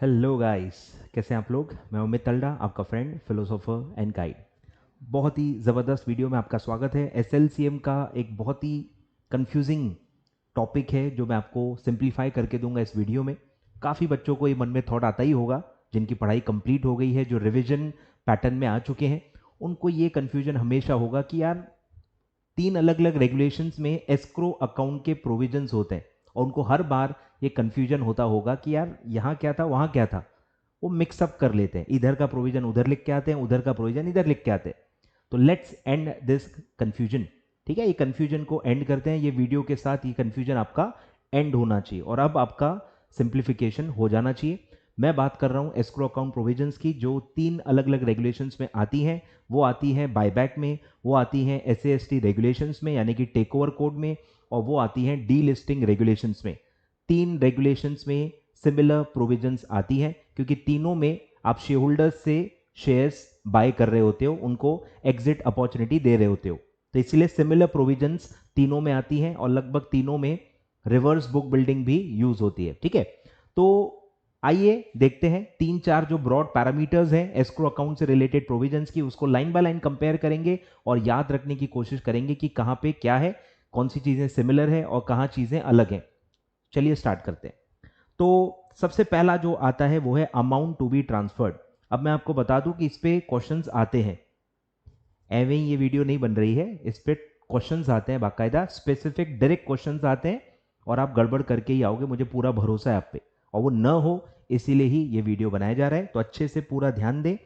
Hello guys, कैसे हैं आप लोग। मैं अमित तलडा, आपका फ्रेंड, फिलोसोफर एंड गाइड। बहुत ही ज़बरदस्त वीडियो में आपका स्वागत है। एसएलसीएम का एक बहुत ही कंफ्यूजिंग टॉपिक है जो मैं आपको सिंप्लीफाई करके दूंगा इस वीडियो में। काफ़ी बच्चों को ये मन में थॉट आता ही होगा, जिनकी पढ़ाई कंप्लीट हो गई है, जो रिविजन पैटर्न में आ चुके हैं, उनको ये कन्फ्यूजन हमेशा होगा कि यार तीन अलग अलग रेगुलेशंस में एस्क्रो अकाउंट के प्रोविजंस होते हैं और उनको हर बार ये कंफ्यूजन होता होगा कि यार यहाँ क्या था वहाँ क्या था। वो मिक्सअप कर लेते हैं, इधर का प्रोविजन उधर लिख के आते हैं, उधर का प्रोविजन इधर लिख के आते हैं। तो लेट्स एंड दिस कंफ्यूजन। ठीक है, ये कंफ्यूजन को एंड करते हैं। ये वीडियो के साथ ये कंफ्यूजन आपका एंड होना चाहिए और अब आपका सिंप्लीफिकेशन हो जाना चाहिए। मैं बात कर रहा हूं एस्क्रो अकाउंट प्रोविजंस की, जो तीन अलग अलग रेगुलेशंस में आती हैं। वो आती हैं बायबैक में, वो आती हैं एसएएसटी रेगुलेशंस में यानी कि टेक ओवर कोड में, और वो आती हैं डी लिस्टिंग रेगुलेशंस में। तीन रेगुलेशंस में सिमिलर प्रोविजंस आती हैं क्योंकि तीनों में आप शेयर होल्डर्स से शेयर्स बाय कर रहे होते हो, उनको एग्जिट अपॉर्चुनिटी दे रहे होते हो। तो इसलिए सिमिलर प्रोविजंस तीनों में आती हैं और लगभग तीनों में रिवर्स बुक बिल्डिंग भी यूज होती है। ठीक है, तो आइए देखते हैं तीन चार जो ब्रॉड पैरामीटर्स हैं एस्क्रो अकाउंट से रिलेटेड प्रोविजंस की, उसको लाइन बाय लाइन कंपेयर करेंगे और याद रखने की कोशिश करेंगे कि कहां पे क्या है, कौन सी चीजें सिमिलर है और कहां चीजें अलग हैं। चलिए स्टार्ट करते हैं। तो सबसे पहला जो आता है वो है अमाउंट टू बी ट्रांसफर्ड। अब मैं आपको बता दूं कि इस पे क्वेश्चंस आते हैं, एवं ये वीडियो नहीं बन रही है, इस पे क्वेश्चंस आते हैं, बाकायदा स्पेसिफिक डायरेक्ट क्वेश्चंस आते हैं और आप गड़बड़ करके ही आओगे, मुझे पूरा भरोसा है आप पे। और वो न हो इसीलिए ही ये वीडियो बनाया जा रहा है, तो अच्छे से पूरा ध्यान दें।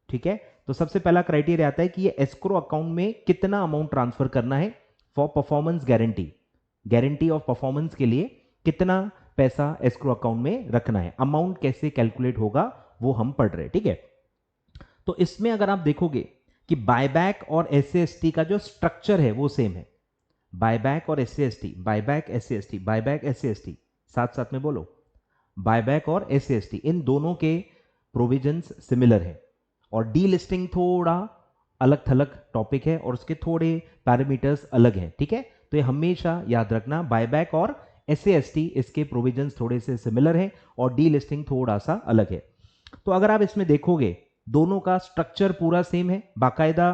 ठीक है, तो सबसे पहला क्राइटेरिया आता है कि ये एस्क्रो अकाउंट में कितना अमाउंट ट्रांसफर करना है for performance guarantee. Guarantee of performance के लिए कितना पैसा एस्क्रो अकाउंट में रखना है, अमाउंट कैसे कैलकुलेट होगा वो हम पढ़ रहे हैं। ठीक है, तो इसमें अगर आप देखोगे कि बायबैक और एससीएसटी का जो स्ट्रक्चर है वो सेम है। बायबैक और SC ST, buyback SC ST, buyback SC ST, साथ साथ में बोलो, बायबैक और एससीएसटी, इन दोनों के प्रोविजंस सिमिलर है। और डी लिस्टिंग थोड़ा अलग थलग टॉपिक है और उसके थोड़े पैरामीटर्स अलग हैं। ठीक है, तो ये हमेशा याद रखना, बायबैक और एससीएसटी इसके प्रोविजंस थोड़े से सिमिलर है और डी लिस्टिंग थोड़ा सा अलग है। तो अगर आप इसमें देखोगे दोनों का स्ट्रक्चर पूरा सेम है, बाकायदा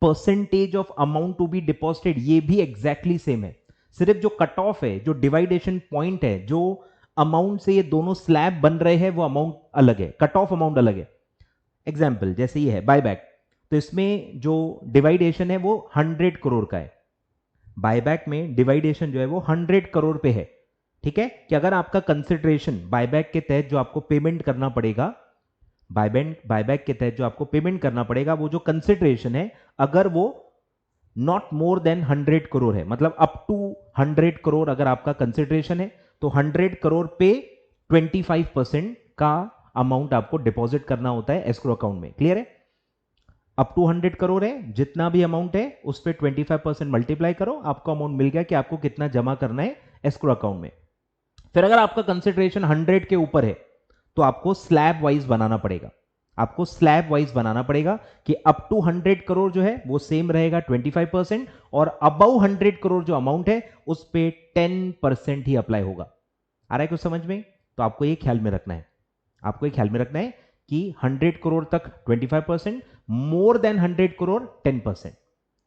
percentage of amount to be deposited ये भी एग्जैक्टली सेम है। सिर्फ जो कट ऑफ है, जो डिवाइडेशन पॉइंट है, जो अमाउंट से ये दोनों स्लैब बन रहे हैं वो अमाउंट अलग है, कट ऑफ अमाउंट अलग है। एग्जाम्पल जैसे ये है बायबैक, तो इसमें जो डिवाइडेशन है वो 100 करोड़ का है। बायबैक में डिवाइडेशन जो है वो 100 करोड़ पे है। ठीक है, कि अगर आपका कंसिडरेशन बायबैक के तहत जो आपको पेमेंट करना पड़ेगा, बायबैक के तहत जो आपको पेमेंट करना पड़ेगा, वो जो कंसिडरेशन है अगर वो नॉट मोर देन 100 करोड़ है, मतलब अप टू 100 करोड़ अगर आपका कंसिडरेशन है, तो 100 करोड़ पे 25% का अमाउंट आपको डिपॉजिट करना होता है एस्क्रो अकाउंट में। क्लियर है, अप टू 100 करोड़ है, जितना भी अमाउंट है उस पर 25% मल्टीप्लाई करो, आपको अमाउंट मिल गया कि आपको कितना जमा करना है एस्क्रो अकाउंट में। फिर अगर आपका कंसिडरेशन 100 के ऊपर है तो आपको स्लैब वाइज बनाना पड़ेगा, आपको स्लैब वाइज बनाना पड़ेगा कि अप टू 100 करोड़ जो है वो सेम रहेगा 25% और अबव 100 करोड़ जो अमाउंट है उस पे 10% ही अप्लाई होगा। आ रहा है कुछ समझ में? तो आपको ये ख्याल में रखना है, आपको ये ख्याल में रखना है कि 100 करोड़ तक 25%, मोर देन 100 करोड़ 10%।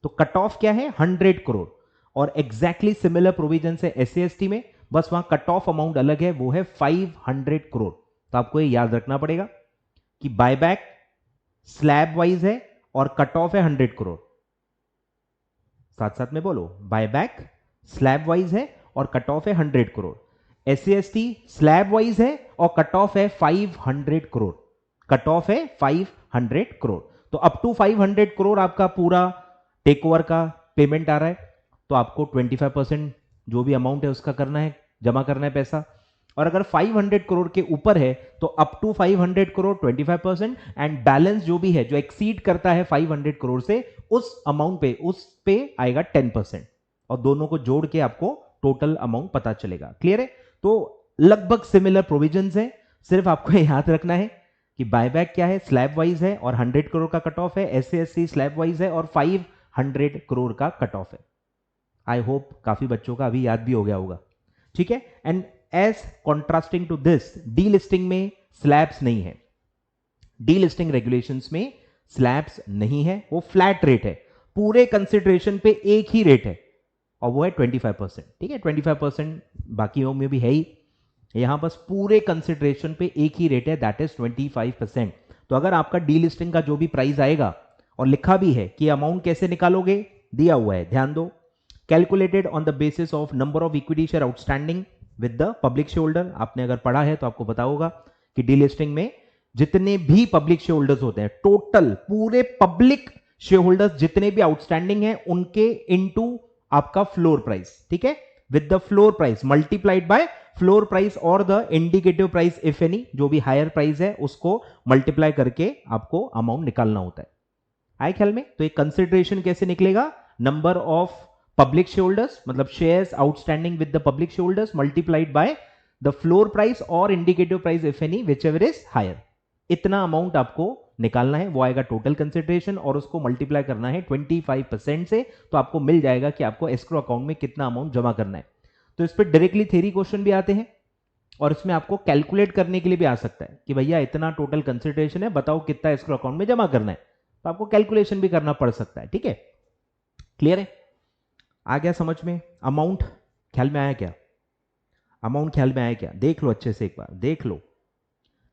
तो कट ऑफ क्या है? 100 करोड़। और एग्जैक्टली सिमिलर प्रोविजन है एससीएसटी में, बस वहां कट ऑफ अमाउंट अलग है, वो है 500 करोड़। तो आपको ये याद रखना पड़ेगा कि बायबैक स्लैब वाइज है और कट ऑफ है 100 करोड़। साथ साथ में बोलो, बायबैक स्लैब वाइज है और कट ऑफ है 100 करोड़। एससीएसटी स्लैब वाइज है और कट ऑफ है 500 करोड़, कट ऑफ है 500 करोड़। तो अप टू 500 करोड़ आपका पूरा टेक ओवर का पेमेंट आ रहा है, तो आपको 25% जो भी अमाउंट है उसका करना है, जमा करना है पैसा। और अगर 500 करोड़ के ऊपर है तो up to 500 crore 25% and balance जो भी है जो एक्सीड करता है 500 करोड़ से उस अमाउंट पे, उस पे आएगा 10%। और दोनों को जोड़ के आपको टोटल अमाउंट पता चलेगा। क्लियर है? तो लगभग सिमिलर प्रोविजंस है, सिर्फ आपको याद रखना है कि बायबैक क्या है, स्लैब वाइज है और 100 करोड़ का कट ऑफ है, एससीएसटी स्लैब वाइज है और 500 करोड़ का कट ऑफ है। आई होप काफी बच्चों का अभी याद भी हो गया होगा। ठीक है, and as contrasting to this, delisting में स्लैब्स नहीं है। डीलिस्टिंग रेगुलेशंस में स्लैब्स नहीं है, वो फ्लैट रेट है, पूरे कंसिडरेशन पे एक ही रेट है और वो है 25%। ठीक है, 25% बाकियों में भी है ही, यहां बस पूरे कंसिडरेशन पे एक ही रेट है, दैट इज 25%। तो अगर आपका डीलिस्टिंग का जो भी प्राइस आएगा, और लिखा भी है कि अमाउंट कैसे निकालोगे, दिया हुआ है, ध्यान दो, calculated on the basis of number of equity share outstanding with the public share holder. आपने अगर पढ़ा है तो आपको पता होगा कि डीलिस्टिंग में जितने भी पब्लिक शेयर होल्डर्स होते हैं, टोटल पूरे पब्लिक शेयर होल्डर्स जितने भी आउटस्टैंडिंग हैं उनके इनटू आपका फ्लोर प्राइस, ठीक है, with the floor price multiplied by floor price और the indicative price if any, जो भी हायर प्राइस है उसको मल्टीप्लाई करके आपको अमाउंट निकालना होता है। आए ख्याल में? तो एक कंसिडरेशन कैसे निकलेगा, number of public share holders मतलब shares outstanding with the public share holders multiplied by the floor price और indicative price if any which ever is higher. इतना अमाउंट आपको निकालना है, वो आएगा टोटल कंसिडरेशन और उसको मल्टीप्लाई करना है 25% से, तो आपको मिल जाएगा कि आपको एस्क्रो अकाउंट में कितना अमाउंट जमा करना है। तो इस पर डायरेक्टली थ्योरी क्वेश्चन भी आते हैं और इसमें आपको कैलकुलेट करने के लिए भी आ सकता है कि भैया इतना टोटल कंसिडरेशन है, बताओ कितना एस्क्रो अकाउंट में जमा करना है, तो आपको कैलकुलेशन भी करना पड़ सकता है। ठीक है, क्लियर है? आ गया समझ में? अमाउंट ख्याल में आया क्या? अमाउंट ख्याल में आया क्या? देख लो अच्छे से, एक बार देख लो,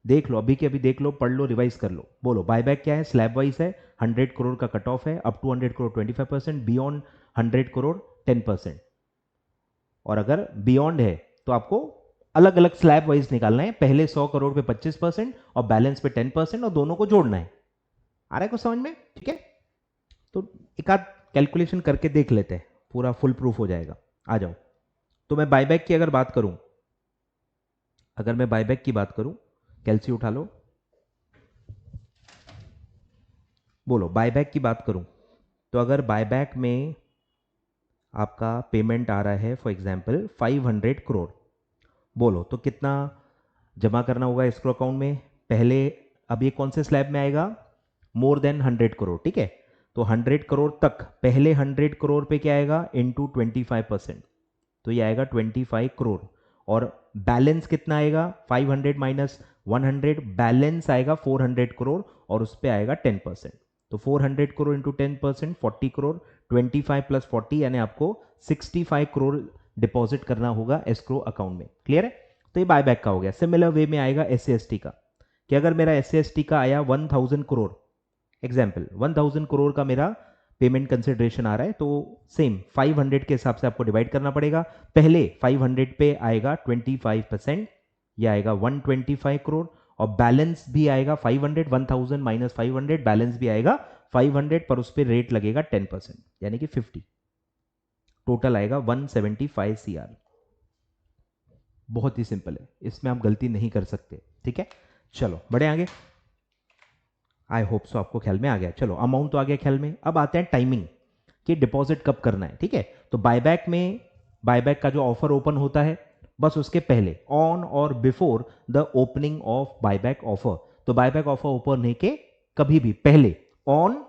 देख लो, अभी के अभी देख लो, पढ़ लो, रिवाइज कर लो। बोलो, बायबैक क्या है? स्लैब वाइज है, 100 करोड़ का कट ऑफ है, up to 100 crore 25%, beyond 100 crore 10%, और अगर बियॉन्ड है तो आपको अलग अलग स्लैब वाइज निकालना है, पहले 100 करोड़ पे 25% और बैलेंस पे 10% और दोनों को जोड़ना है। आ रहा है कुछ समझ में? ठीक है, तो एक आध कैलकुलेशन करके देख लेते हैं, पूरा फुल प्रूफ हो जाएगा। आ जाओ। तो मैं बायबैक की अगर बात करूं, अगर मैं बायबैक की बात करूं, कैलसी उठा लो, बोलो बायबैक की बात करूं, तो अगर बायबैक में आपका पेमेंट आ रहा है फॉर एग्जांपल 500 करोड़, बोलो तो कितना जमा करना होगा एस्क्रो अकाउंट में? पहले अब ये कौन से स्लैब में आएगा? मोर देन 100 करोड़, ठीक है, तो 100 करोड़ तक पहले 100 करोड़ पे क्या आएगा? इनटू 25%, तो ये आएगा 25 करोड़, और बैलेंस कितना आएगा? 500 माइनस 100, बैलेंस आएगा 400 करोड़ और उस पर आएगा 10%, तो 400 करोड़ इंटू 10% 40 करोड़, 25 प्लस 40 यानी आपको 65 करोड़ डिपॉजिट करना होगा एस्क्रो अकाउंट में। क्लियर है? तो ये बायबैक का हो गया। सिमिलर वे में आएगा SC/ST का, कि अगर मेरा SC/ST का आया 1000 करोड़, एग्जाम्पल 1000 करोड़ का मेरा पेमेंट कंसिडरेशन आ रहा है, तो सेम 500 के हिसाब से आपको डिवाइड करना पड़ेगा। पहले 500 पे आएगा 25%, यह आएगा 125 करोड़, और बैलेंस भी आएगा 500, 1000 माइनस 500, बैलेंस भी आएगा 500, पर उस पर रेट लगेगा 10% यानी कि 50, टोटल आएगा 175 CR। बहुत ही सिंपल है, इसमें आप गलती नहीं कर सकते। ठीक है, चलो बढ़े आगे। आई होप सो आपको ख्याल में आ गया। चलो अमाउंट तो आ गया ख्याल में, अब आते हैं टाइमिंग कि डिपॉजिट कब करना है। ठीक है, तो बायबैक में, बायबैक का जो ऑफर ओपन होता है बस उसके पहले, ऑन और before the opening of buyback offer, तो बायबैक ऑफर ओपन होने के कभी भी पहले, ऑन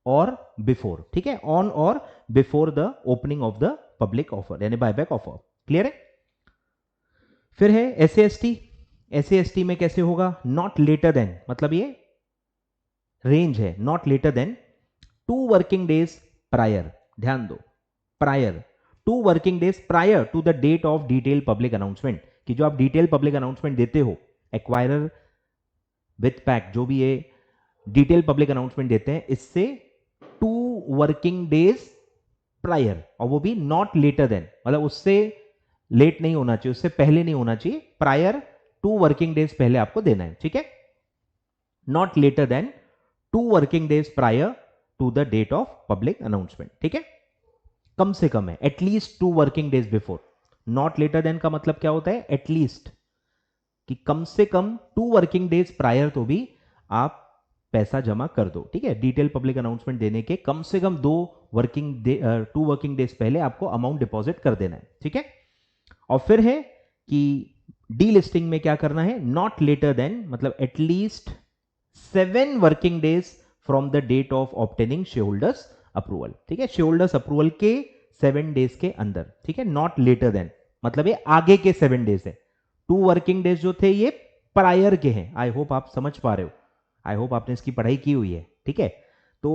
और बिफोर, ठीक है, ऑन और before the opening of the public offer यानी बायबैक ऑफर। क्लियर है? फिर है SC/ST। SC/ST में कैसे होगा? नॉट लेटर देन, मतलब ये रेंज है, not later than 2 working days prior, ध्यान दो, prior 2 working days prior to the date of detail public announcement, कि जो आप डिटेल पब्लिक अनाउंसमेंट देते हो, एक्वायरर विथ पैक, जो भी ये डिटेल पब्लिक अनाउंसमेंट देते हैं, इससे 2 वर्किंग डेज प्रायर, और वो भी नॉट लेटर देन, मतलब उससे लेट नहीं होना चाहिए, उससे पहले नहीं होना चाहिए, प्रायर 2 वर्किंग डेज पहले आपको देना है। ठीक है, not later than 2 working days prior to the date of public announcement. ठीक है, कम से कम है, at least 2 working days before. Not later than का मतलब क्या होता है? एटलीस्ट, कि कम से कम 2 वर्किंग डेज प्रायर तो भी आप पैसा जमा कर दो। ठीक है, डिटेल पब्लिक अनाउंसमेंट देने के कम से कम 2 वर्किंग डेज पहले आपको अमाउंट डिपॉजिट कर देना है। ठीक है, और फिर है कि डी लिस्टिंग में क्या करना है? नॉट लेटर देन मतलब at least 7 working days from the date of obtaining share holders approval. ठीक है, शेयर होल्डर्स अप्रूवल के 7 डेज के अंदर। ठीक है, नॉट लेटर देन मतलब ये आगे के 7 डेज है। 2 वर्किंग डेज जो थे ये प्रायर के हैं। आई होप आप समझ पा रहे हो, आई होप आपने इसकी पढ़ाई की हुई है, ठीक है। तो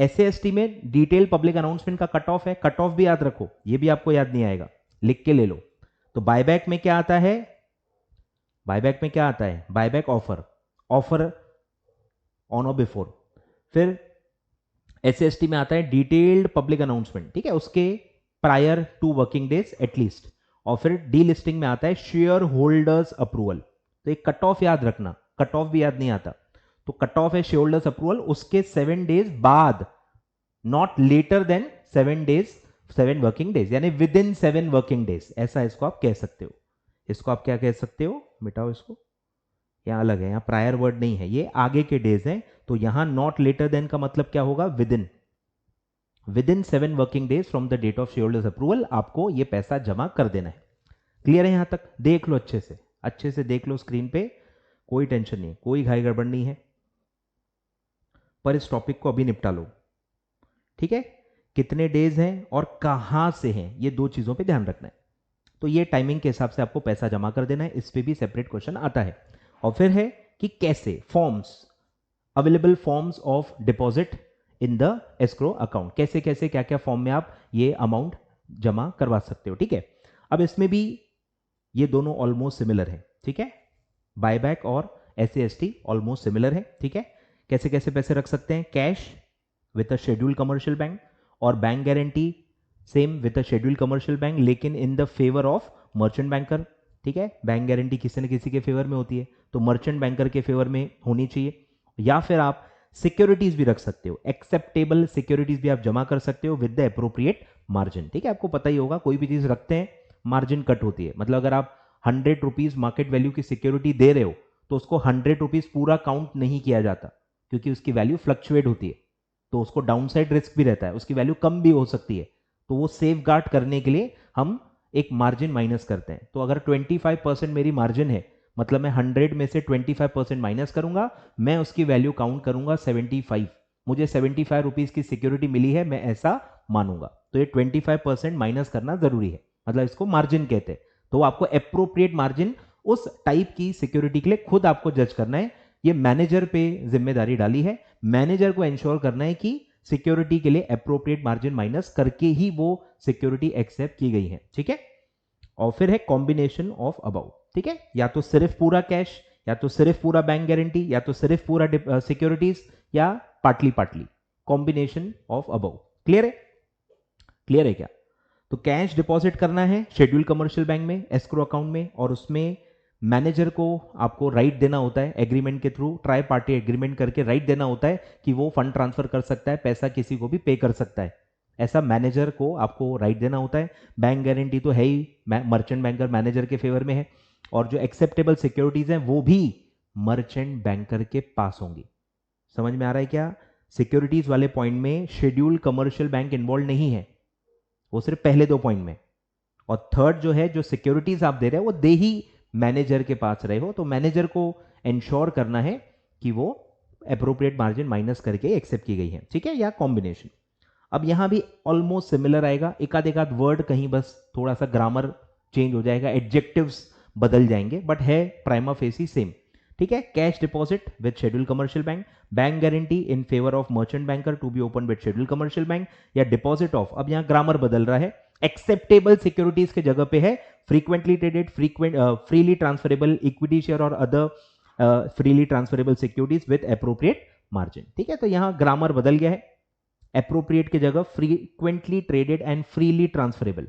SAST में डिटेल पब्लिक अनाउंसमेंट का कट ऑफ है, कट ऑफ भी याद रखो, ये भी आपको याद नहीं आएगा, लिख के ले लो। तो बायबैक में क्या आता है, बायबैक में क्या आता है, बायबैक ऑफर, ऑफर ऑन और बिफोर। फिर SAST में आता है डिटेल्ड पब्लिक अनाउंसमेंट, ठीक है, उसके प्रायर 2 वर्किंग डेज एटलीस्ट। और फिर डी लिस्टिंग में आता है शेयर होल्डर्स अप्रूवल। तो एक कट ऑफ याद रखना, कट ऑफ भी याद नहीं आता, तो कट ऑफ है शेयर होल्डर्स अप्रूवल, उसके 7 डेज बाद, not later than 7 days, 7 working days, यानी विद इन 7 वर्किंग डेज, ऐसा इसको आप कह सकते हो। इसको आप क्या कह सकते हो, मिटाओ इसको, यहां अलग है, यहां प्रायर वर्ड नहीं है, ये आगे के डेज हैं। तो यहां नॉट लेटर देन का मतलब क्या होगा, within 7 working days from the date of share holders approval आपको ये पैसा जमा कर देना है। क्लियर है, यहां तक देख लो, अच्छे से देख लो स्क्रीन पे, कोई टेंशन नहीं, कोई घाई गड़बड़ नहीं है, पर इस टॉपिक को अभी निपटा लो, ठीक है। कितने डेज हैं और कहां से हैं, ये 2 चीजों पे ध्यान रखना है। तो ये टाइमिंग के हिसाब से आपको पैसा जमा कर देना है, इस पे भी सेपरेट क्वेश्चन आता है। और फिर है कि कैसे forms, available forms of deposit in the escrow account, कैसे कैसे क्या क्या फॉर्म में आप ये अमाउंट जमा करवा सकते हो, ठीक है। अब इसमें भी ये दोनों ऑलमोस्ट सिमिलर है, ठीक है, बायबैक और SAST ऑलमोस्ट सिमिलर है, ठीक है। कैसे कैसे पैसे रख सकते हैं, cash with a schedule commercial bank, और bank guarantee same with a schedule commercial bank, लेकिन in the favour of merchant banker, ठीक है। बैंक गारंटी किसी न किसी के फेवर में होती है, तो मर्चेंट बैंकर के फेवर में होनी चाहिए। या फिर आप सिक्योरिटीज भी रख सकते हो, एक्सेप्टेबल सिक्योरिटीज भी आप जमा कर सकते हो विद द एप्रोप्रिएट मार्जिन, ठीक है। आपको पता ही होगा, कोई भी चीज रखते हैं मार्जिन कट होती है, मतलब अगर आप 100 रुपीज मार्केट वैल्यू की सिक्योरिटी दे रहे हो तो उसको 100 रुपीज पूरा काउंट नहीं किया जाता, क्योंकि उसकी वैल्यू फ्लक्चुएट होती है, तो उसको डाउनसाइड रिस्क भी रहता है, उसकी वैल्यू कम भी हो सकती है। तो वो सेफ गार्ड करने के लिए हम एक मार्जिन माइनस करते हैं। तो अगर 25% मेरी मार्जिन है, मतलब मैं 100 में से 25% माइनस करूंगा, मैं उसकी वैल्यू काउंट करूंगा 75, मुझे 75 रुपीज की सिक्योरिटी मिली है, मैं ऐसा मानूंगा। तो ये 25% माइनस करना जरूरी है, मतलब इसको मार्जिन कहते हैं। तो आपको एप्रोप्रिएट मार्जिन उस टाइप की सिक्योरिटी के लिए खुद आपको जज करना है, ये मैनेजर पे जिम्मेदारी डाली है, मैनेजर को इंश्योर करना है कि सिक्योरिटी के लिए एप्रोप्रिएट मार्जिन माइनस करके ही वो सिक्योरिटी एक्सेप्ट की गई है, ठीक है। और फिर है कॉम्बिनेशन ऑफ अबाउ, ठीक है, या तो सिर्फ पूरा कैश, या तो सिर्फ पूरा बैंक गारंटी, या तो सिर्फ पूरा सिक्योरिटीज, या partly partly, combination of about. Clear है, क्लियर है क्या। तो कैश डिपॉजिट करना है शेड्यूल कमर्शियल बैंक में, एस्क्रो अकाउंट में, और उसमें मैनेजर को आपको राइट देना होता है एग्रीमेंट के थ्रू, ट्राई पार्टी एग्रीमेंट करके राइट देना होता है कि वो फंड ट्रांसफर कर सकता है, पैसा किसी को भी पे कर सकता है, ऐसा मैनेजर को आपको राइट देना होता है। बैंक गारंटी तो है ही, मर्चेंट बैंकर मैनेजर के फेवर में है, और जो एक्सेप्टेबल सिक्योरिटीज हैं वो भी मर्चेंट बैंकर के पास होंगी। समझ में आ रहा है क्या, सिक्योरिटीज वाले पॉइंट में शेड्यूल कमर्शियल बैंक इन्वॉल्व नहीं है, वो सिर्फ पहले 2 पॉइंट में। और थर्ड जो है, जो सिक्योरिटीज आप दे रहे हो वो दे ही मैनेजर के पास रहे हो, तो मैनेजर को इंश्योर करना है कि वो एप्रोप्रिएट मार्जिन माइनस करके एक्सेप्ट की गई है, ठीक है, या कॉम्बिनेशन। अब यहां भी ऑलमोस्ट सिमिलर आएगा, एक आध वर्ड कहीं बस थोड़ा सा ग्रामर चेंज हो जाएगा, एडजेक्टिव्स बदल जाएंगे, बट है प्राइमा फेसी सेम, ठीक है। Cash deposit with schedule commercial bank, bank guarantee in favour of merchant banker to be open with schedule commercial bank, या डिपॉजिट ऑफ, अब यहां ग्रामर बदल रहा है, एक्सेप्टेबल सिक्योरिटीज के जगह पे है frequently traded, freely transferable equity share और other freely transferable securities with appropriate margin, ठीक है। तो यहां ग्रामर बदल गया है, एप्रोप्रिएट की जगह frequently traded and freely transferable,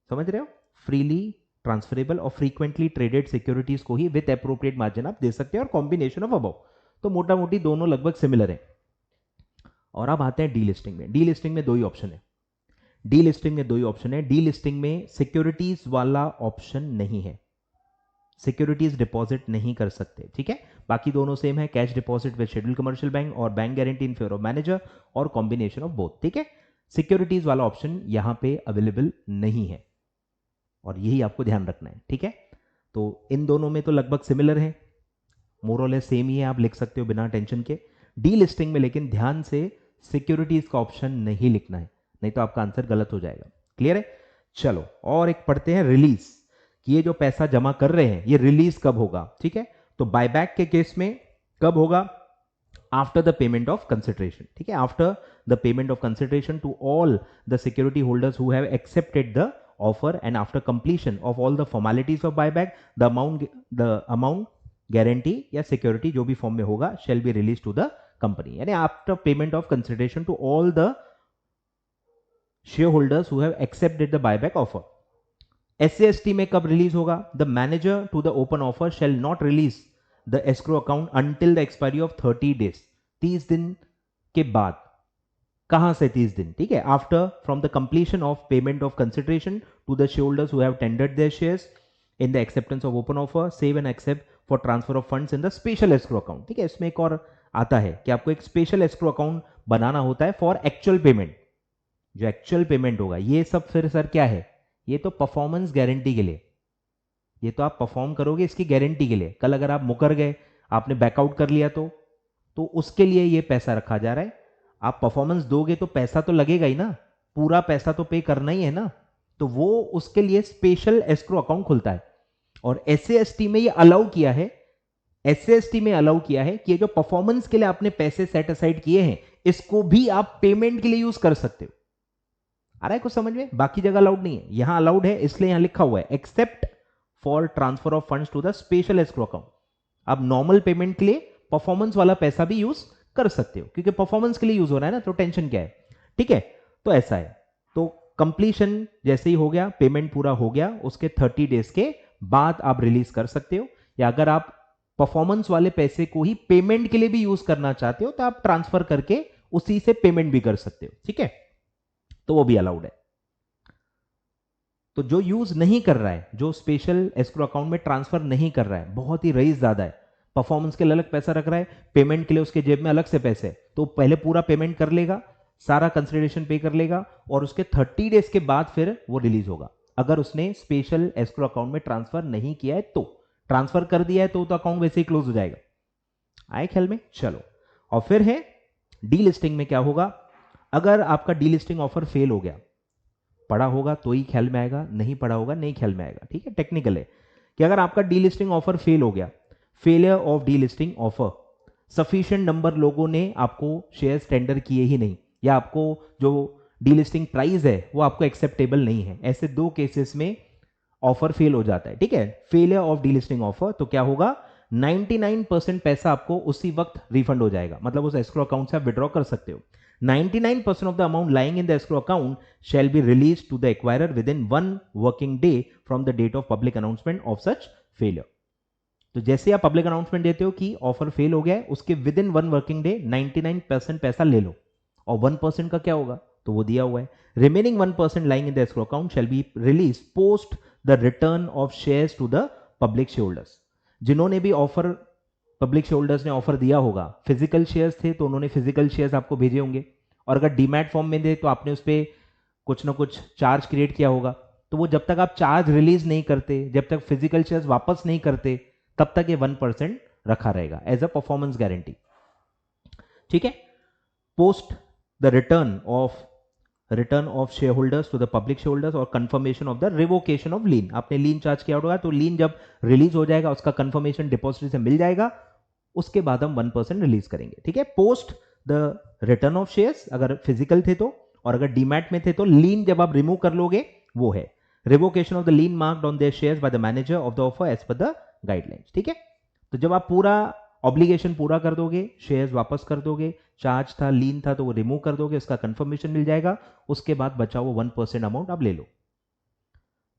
समझ रहे हो, फ्रीली ट्रांसफरेबल और फ्रीक्वेंटली ट्रेडेड सिक्योरिटीज को ही विद एप्रोप्रिएट मार्जिन आप दे सकते हैं, और कॉम्बिनेशन ऑफ अबव। तो मोटा मोटी दोनों लगभग सिमिलर है। और अब आते हैं डी लिस्टिंग में। डी लिस्टिंग में 2 ही ऑप्शन है, डी लिस्टिंग में 2 ही ऑप्शन है। डी लिस्टिंग में सिक्योरिटीज वाला ऑप्शन नहीं है, सिक्योरिटीज डिपॉजिट नहीं कर सकते, ठीक है। बाकी दोनों सेम है, cash deposit with schedule commercial bank और bank guarantee in favour of manager और कॉम्बिनेशन ऑफ बोथ, ठीक है। सिक्योरिटीज वाला ऑप्शन यहां पे अवेलेबल नहीं है, और यही आपको ध्यान रखना है, ठीक है। तो इन दोनों में तो लगभग सिमिलर है, मोरलेस सेम ही है, आप लिख सकते हो बिना टेंशन के। डी लिस्टिंग में लेकिन ध्यान से सिक्योरिटीज का ऑप्शन नहीं लिखना है, नहीं तो आपका आंसर गलत हो जाएगा। क्लियर है, चलो और एक पढ़ते हैं रिलीज। कि ये जो पैसा जमा कर रहे हैं ये रिलीज कब होगा, ठीक है। तो बायबैक के केस में कब होगा, after the payment of consideration, ठीक है, after the payment of consideration to all the security holders who have accepted the offer and after completion of all the formalities of buyback the amount guarantee या security जो भी form में होगा shall be release to the company, यानी after payment of consideration to all the share holders who have accepted the buyback offer. SAST में कब release होगा, the manager to the open offer shall not release the escrow account until the expiry of 30 days, 30 दिन के बाद। कहां से 30 दिन, ठीक है, after from the completion of payment of consideration to the share holders who have tendered their shares in the acceptance of open offer, save and except for transfer of funds in the special escrow account, ठीक है। इसमें एक और आता है कि आपको एक स्पेशल एस्क्रो अकाउंट बनाना होता है फॉर एक्चुअल पेमेंट, जो एक्चुअल पेमेंट होगा। ये सब फिर सर क्या है, ये तो परफॉर्मेंस गारंटी के लिए, ये तो आप परफॉर्म करोगे इसकी गारंटी के लिए। कल अगर आप मुकर गए, आपने बैकआउट कर लिया तो उसके लिए ये पैसा रखा जा रहा है। आप परफॉर्मेंस दोगे तो पैसा तो लगेगा ही ना, पूरा पैसा तो पे करना ही है ना, तो वो उसके लिए स्पेशल एस्क्रो अकाउंट खुलता है। और SAST में ये अलाउ किया है, SAST में अलाउ किया है कि ये जो परफॉर्मेंस के लिए आपने पैसे सेट असाइड किए हैं इसको भी आप पेमेंट के लिए यूज कर सकते हो। आ रहा है कुछ समझ में, बाकी जगह अलाउड नहीं है, यहां अलाउड है, इसलिए यहां लिखा हुआ है except for transfer of funds to the special escrow account. आप नॉर्मल पेमेंट के लिए परफॉर्मेंस वाला पैसा भी यूज कर सकते हो, क्योंकि परफॉर्मेंस के लिए यूज हो रहा है ना, तो टेंशन क्या है, ठीक है। तो ऐसा है, तो कंप्लीशन जैसे ही हो गया, पेमेंट पूरा हो गया, उसके 30 डेज के बाद आप रिलीज कर सकते हो। या अगर आप परफॉर्मेंस वाले पैसे को ही पेमेंट के लिए भी यूज करना चाहते हो तो आप ट्रांसफर करके उसी से पेमेंट भी कर सकते हो, ठीक है, तो वो भी अलाउड है। तो जो यूज नहीं कर रहा है, जो स्पेशल एस्क्रो अकाउंट में ट्रांसफर नहीं कर रहा है, बहुत ही रईस ज्यादा है, परफॉर्मेंस के लिए अलग पैसा रख रहा है, पेमेंट के लिए उसके जेब में अलग से पैसे, तो पहले पूरा पेमेंट कर लेगा, सारा कंसिडरेशन पे कर लेगा और उसके 30 डेज के बाद फिर वो रिलीज होगा। अगर उसने स्पेशल एस्क्रो अकाउंट में ट्रांसफर नहीं किया है तो, ट्रांसफर कर दिया है तो अकाउंट वैसे ही क्लोज हो जाएगा। आए ख्याल में, चलो। और फिर है डीलिस्टिंग में क्या होगा, अगर आपका डीलिस्टिंग ऑफर फेल हो गया, पढ़ा होगा तो ही ख्याल में आएगा, नहीं पढ़ा होगा नहीं ख्याल में आएगा, ठीक है, टेक्निकल है कि अगर आपका डीलिस्टिंग ऑफर फेल हो गया, failure of delisting offer, sufficient number लोगों ने आपको शेयर्स टेंडर किए ही नहीं, या आपको जो डीलिस्टिंग प्राइस है वो आपको एक्सेप्टेबल नहीं है, ऐसे दो केसेस में ऑफर फेल हो जाता है, ठीक है। फेलियर ऑफ डीलिस्टिंग ऑफर तो क्या होगा, 99% पैसा आपको उसी वक्त रिफंड हो जाएगा, मतलब उस एस्क्रो अकाउंट से आप विड्रॉ कर सकते हो। 99% of the amount lying in the escrow account shall be released to the acquirer within 1 working day from the date of public announcement of such failure. तो जैसे आप पब्लिक अनाउंसमेंट देते हो कि ऑफर फेल हो गया है, उसके विद इन 1 वर्किंग डे 99% पैसा ले लो, और 1% का क्या होगा, तो वो दिया हुआ है, remaining 1% lying in the escrow account shall be release post the return of shares to the public share holders. जिन्होंने भी ऑफर, पब्लिक शेयर होल्डर्स ने ऑफर दिया होगा, फिजिकल शेयर्स थे तो उन्होंने फिजिकल शेयर्स आपको भेजे होंगे, और अगर डीमैट फॉर्म में दे तो आपने उस पर कुछ ना कुछ चार्ज क्रिएट किया होगा, तो वो जब तक आप चार्ज रिलीज नहीं करते, जब तक फिजिकल शेयर्स वापस नहीं करते, तब तक ये 1% रखा रहेगा एज अ परफॉर्मेंस गारंटी, ठीक है। Post the return of share holders to the public share holders और confirmation of the revocation of lien, आपने लीन चार्ज किया होगा तो लीन जब रिलीज हो जाएगा उसका कंफर्मेशन डिपॉजिटरी से मिल जाएगा, उसके बाद हम 1% रिलीज करेंगे, ठीक है। Post the return of shares अगर फिजिकल थे तो, और अगर डीमैट में थे तो लीन जब आप रिमूव कर लोगे वो है revocation of the lien marked on their shares by the manager of the offer as per the guidelines, ठीक है। तो जब आप पूरा ऑब्लिगेशन पूरा कर दोगे, शेयर्स वापस कर दोगे, चार्ज था लीन था तो वो रिमूव कर दोगे, उसका कंफर्मेशन मिल जाएगा, उसके बाद बचा वो 1% अमाउंट आप ले लो।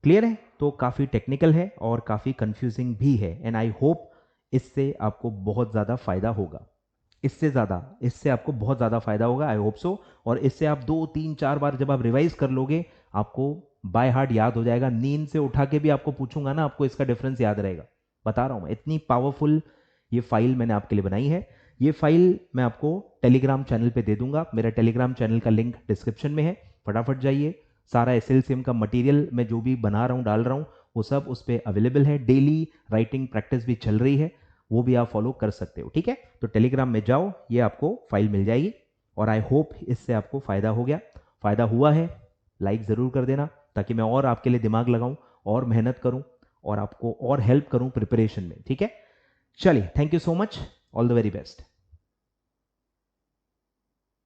क्लियर है, तो काफी टेक्निकल है और काफी कंफ्यूजिंग भी है, एंड आई होप इससे आपको बहुत ज्यादा फायदा होगा, इससे आपको बहुत ज्यादा फायदा होगा, आई होप सो। और इससे आप 2, 3, 4 बार जब आप रिवाइज कर लोगे आपको बाय हार्ट याद हो जाएगा, नींद से उठा के भी आपको पूछूंगा ना, आपको इसका डिफरेंस याद रहेगा, बता रहा हूं मैं, इतनी पावरफुल ये फाइल मैंने आपके लिए बनाई है। ये फाइल मैं आपको टेलीग्राम चैनल पे दे दूंगा, मेरा टेलीग्राम चैनल का लिंक डिस्क्रिप्शन में है, फटाफट जाइए, सारा SLCM का मटेरियल मैं जो भी बना रहा हूँ डाल रहा हूँ वो सब उस पर अवेलेबल है, डेली राइटिंग प्रैक्टिस भी चल रही है, वो भी आप फॉलो कर सकते हो, ठीक है। तो टेलीग्राम में जाओ, ये आपको फाइल मिल जाएगी, और आई होप इससे आपको फायदा हो गया, फायदा हुआ है लाइक जरूर कर देना ताकि मैं और आपके लिए दिमाग लगाऊं और मेहनत करूं और आपको और हेल्प करूं प्रिपरेशन में, ठीक है? चलिए, thank you so much, all the very best.